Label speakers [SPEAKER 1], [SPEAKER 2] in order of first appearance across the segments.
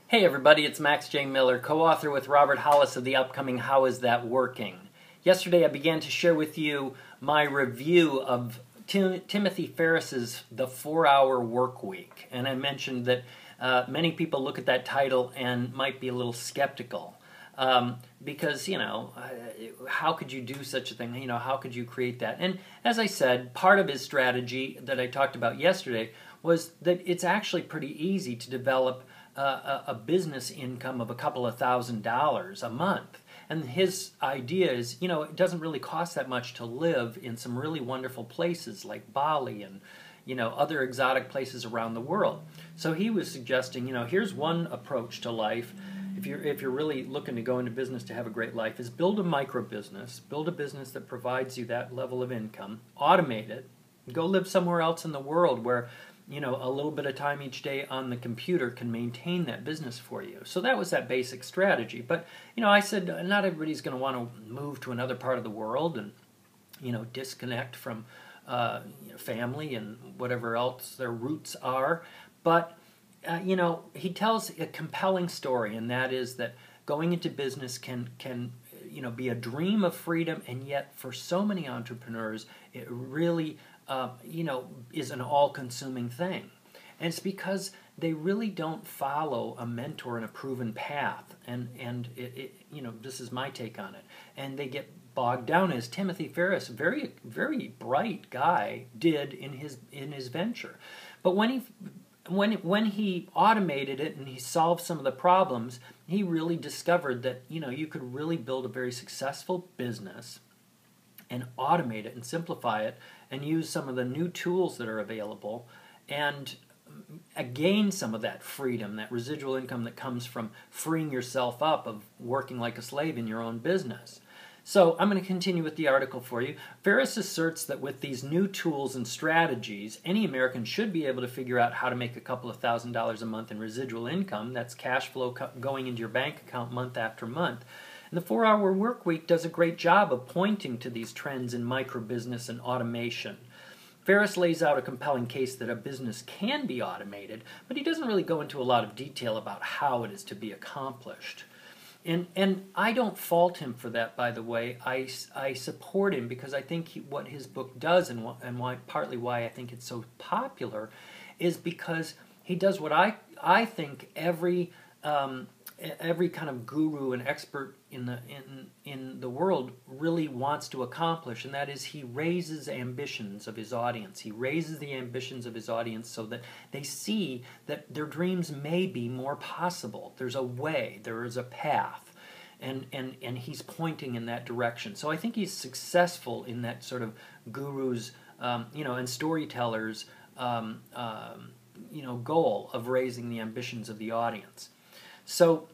[SPEAKER 1] Hey everybody, it's Max J. Miller, co-author with Robert Hollis of the upcoming How Is That Working? Yesterday I began to share with you my review of Timothy Ferriss's The 4-Hour Work Week, and I mentioned that many people look at that title and might be a little skeptical. Because, how could you do such a thing? How could you create that? And as I said, part of his strategy that I talked about yesterday was that it's actually pretty easy to develop a business income of a couple of $1,000s a month. And his idea is, it doesn't really cost that much to live in some really wonderful places like Bali and, other exotic places around the world. So he was suggesting, here's one approach to life. If you're really looking to go into business to have a great life, is build a micro business, build a business that provides you that level of income, automate it, go live somewhere else in the world where a little bit of time each day on the computer can maintain that business for you. So that was that basic strategy. But, I said not everybody's going to want to move to another part of the world and, disconnect from, family and whatever else their roots are. But, he tells a compelling story, and that is that going into business can be a dream of freedom, and yet for so many entrepreneurs, it really is an all-consuming thing. And it's because they really don't follow a mentor and a proven path. And this is my take on it. And they get bogged down, as Timothy Ferriss, very, very bright guy, did in his venture. But when he automated it and he solved some of the problems, he really discovered that you could really build a very successful business and automate it and simplify it and use some of the new tools that are available and gain some of that freedom, that residual income that comes from freeing yourself up of working like a slave in your own business. So I'm going to continue with the article for you. Ferriss asserts that with these new tools and strategies, any American should be able to figure out how to make a couple of $1,000s a month in residual income. That's cash flow going into your bank account month after month. And the 4-Hour Work Week does a great job of pointing to these trends in microbusiness and automation. Ferriss lays out a compelling case that a business can be automated, but he doesn't really go into a lot of detail about how it is to be accomplished. And I don't fault him for that, by the way. I support him because I think what his book does, and partly why I think it's so popular, is because he does what I think every kind of guru and expert in the world really wants to accomplish, and that is he raises ambitions of his audience. He raises the ambitions of his audience so that they see that their dreams may be more possible. There's a way, there is a path, and he's pointing in that direction. So I think he's successful in that sort of gurus, and storytellers, goal of raising the ambitions of the audience. So,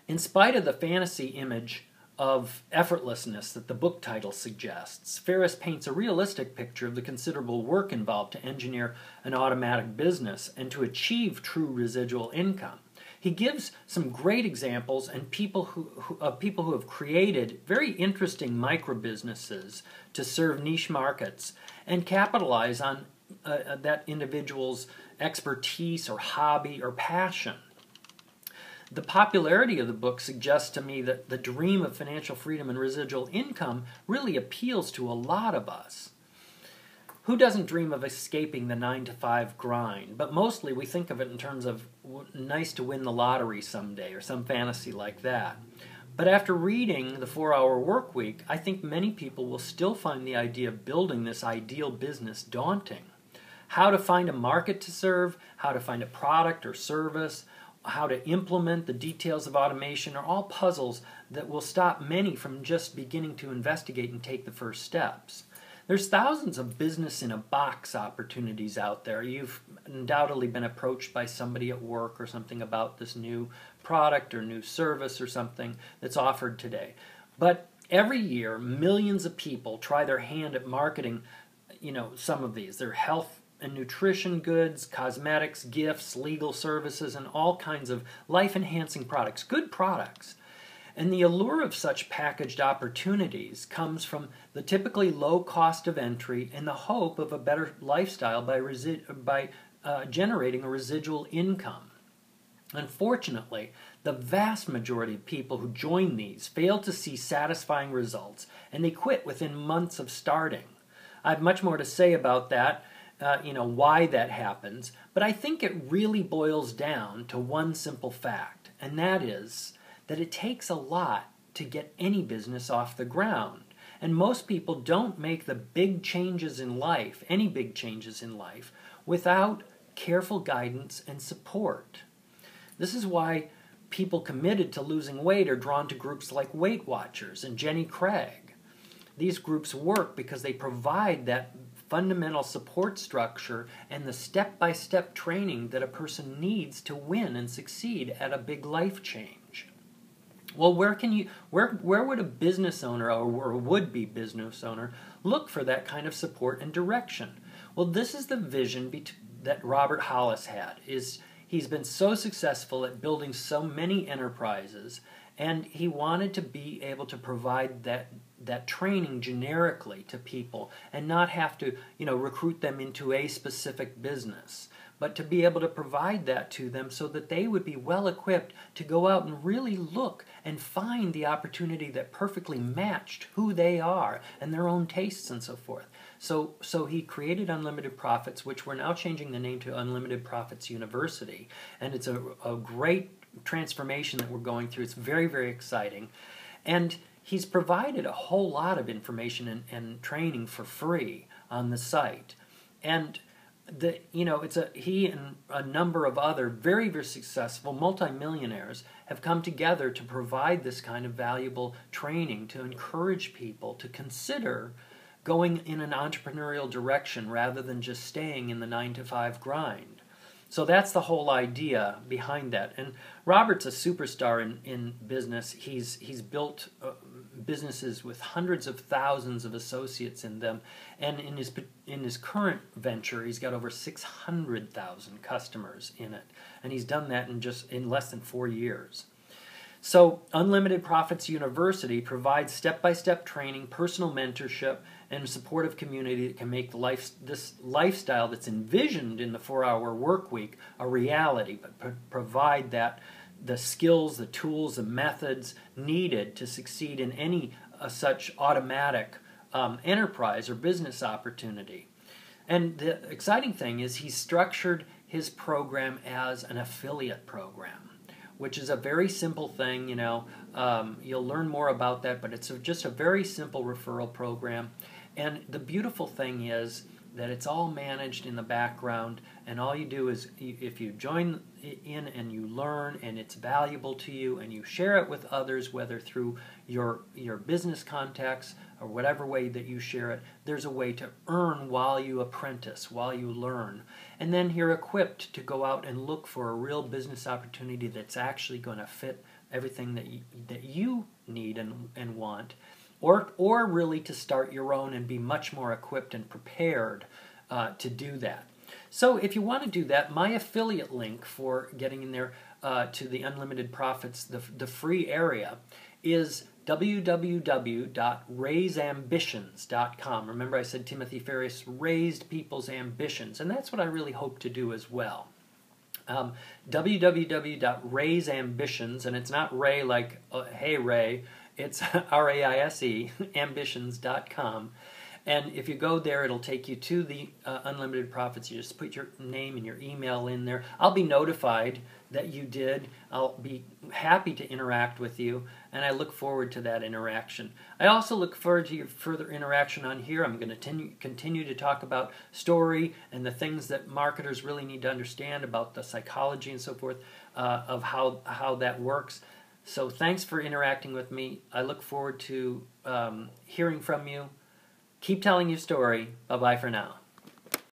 [SPEAKER 1] in spite of the fantasy image of effortlessness that the book title suggests, Ferriss paints a realistic picture of the considerable work involved to engineer an automatic business and to achieve true residual income. He gives some great examples and people who have created very interesting micro-businesses to serve niche markets and capitalize on that individual's expertise or hobby or passion. The popularity of the book suggests to me that the dream of financial freedom and residual income really appeals to a lot of us. Who doesn't dream of escaping the 9-to-5 grind? But mostly we think of it in terms of nice to win the lottery someday or some fantasy like that. But after reading The 4-Hour Work Week, I think many people will still find the idea of building this ideal business daunting. How to find a market to serve, how to find a product or service, how to implement the details of automation are all puzzles that will stop many from just beginning to investigate and take the first steps. There's thousands of business-in-a-box opportunities out there. You've undoubtedly been approached by somebody at work or something about this new product or new service or something that's offered today. But every year, millions of people try their hand at marketing, some of these. They're health and nutrition goods, cosmetics, gifts, legal services, and all kinds of life-enhancing products, good products. And the allure of such packaged opportunities comes from the typically low cost of entry and the hope of a better lifestyle by generating a residual income. Unfortunately, the vast majority of people who join these fail to see satisfying results, and they quit within months of starting. I have much more to say about that, why that happens, but I think it really boils down to one simple fact, and that is that it takes a lot to get any business off the ground. And most people don't make the big changes in life, any big changes in life, without careful guidance and support. This is why people committed to losing weight are drawn to groups like Weight Watchers and Jenny Craig. These groups work because they provide that fundamental support structure and the step-by-step training that a person needs to win and succeed at a big life change. Well, where would a business owner or a would-be business owner look for that kind of support and direction? Well, this is the vision that Robert Hollis had. He's been so successful at building so many enterprises, and he wanted to be able to provide that training generically to people and not have to, recruit them into a specific business, but to be able to provide that to them so that they would be well equipped to go out and really look and find the opportunity that perfectly matched who they are and their own tastes and so forth. So he created Unlimited Profits, which we're now changing the name to Unlimited Profits University, and it's a great transformation that we're going through. It's very, very exciting, and he's provided a whole lot of information and training for free on the site, and he and a number of other very, very successful multimillionaires have come together to provide this kind of valuable training to encourage people to consider going in an entrepreneurial direction rather than just staying in the 9-to-5 grind. So that's the whole idea behind that. And Robert's a superstar in business. He's built businesses with hundreds of thousands of associates in them, and in his current venture, he's got over 600,000 customers in it, and he's done that in less than 4 years. So Unlimited Profits University provides step-by-step training, personal mentorship, and a supportive community that can make this lifestyle that's envisioned in the 4-hour work week a reality, but provide the skills, the tools, the methods needed to succeed in any such automatic enterprise or business opportunity. And the exciting thing is he's structured his program as an affiliate program, which is a very simple thing. You'll learn more about that, but it's just a very simple referral program. And the beautiful thing is that it's all managed in the background, and all you do is, if you join in and you learn and it's valuable to you and you share it with others, whether through your business contacts or whatever way that you share it, there's a way to earn while you apprentice, while you learn. And then you're equipped to go out and look for a real business opportunity that's actually going to fit everything that you need and want. Or really to start your own and be much more equipped and prepared to do that. So if you want to do that, my affiliate link for getting in there to the Unlimited Profits, the free area, is www.raiseambitions.com. Remember, I said Timothy Ferriss raised people's ambitions, and that's what I really hope to do as well. www.raiseambitions, and it's not Ray like, hey Ray, it's R-A-I-S-E, ambitions.com. And if you go there, it'll take you to the Unlimited Profits. You just put your name and your email in there. I'll be notified that you did. I'll be happy to interact with you, and I look forward to that interaction. I also look forward to your further interaction on here. I'm going to continue to talk about story and the things that marketers really need to understand about the psychology and so forth of how that works. So thanks for interacting with me. I look forward to hearing from you. Keep telling your story. Bye-bye for now.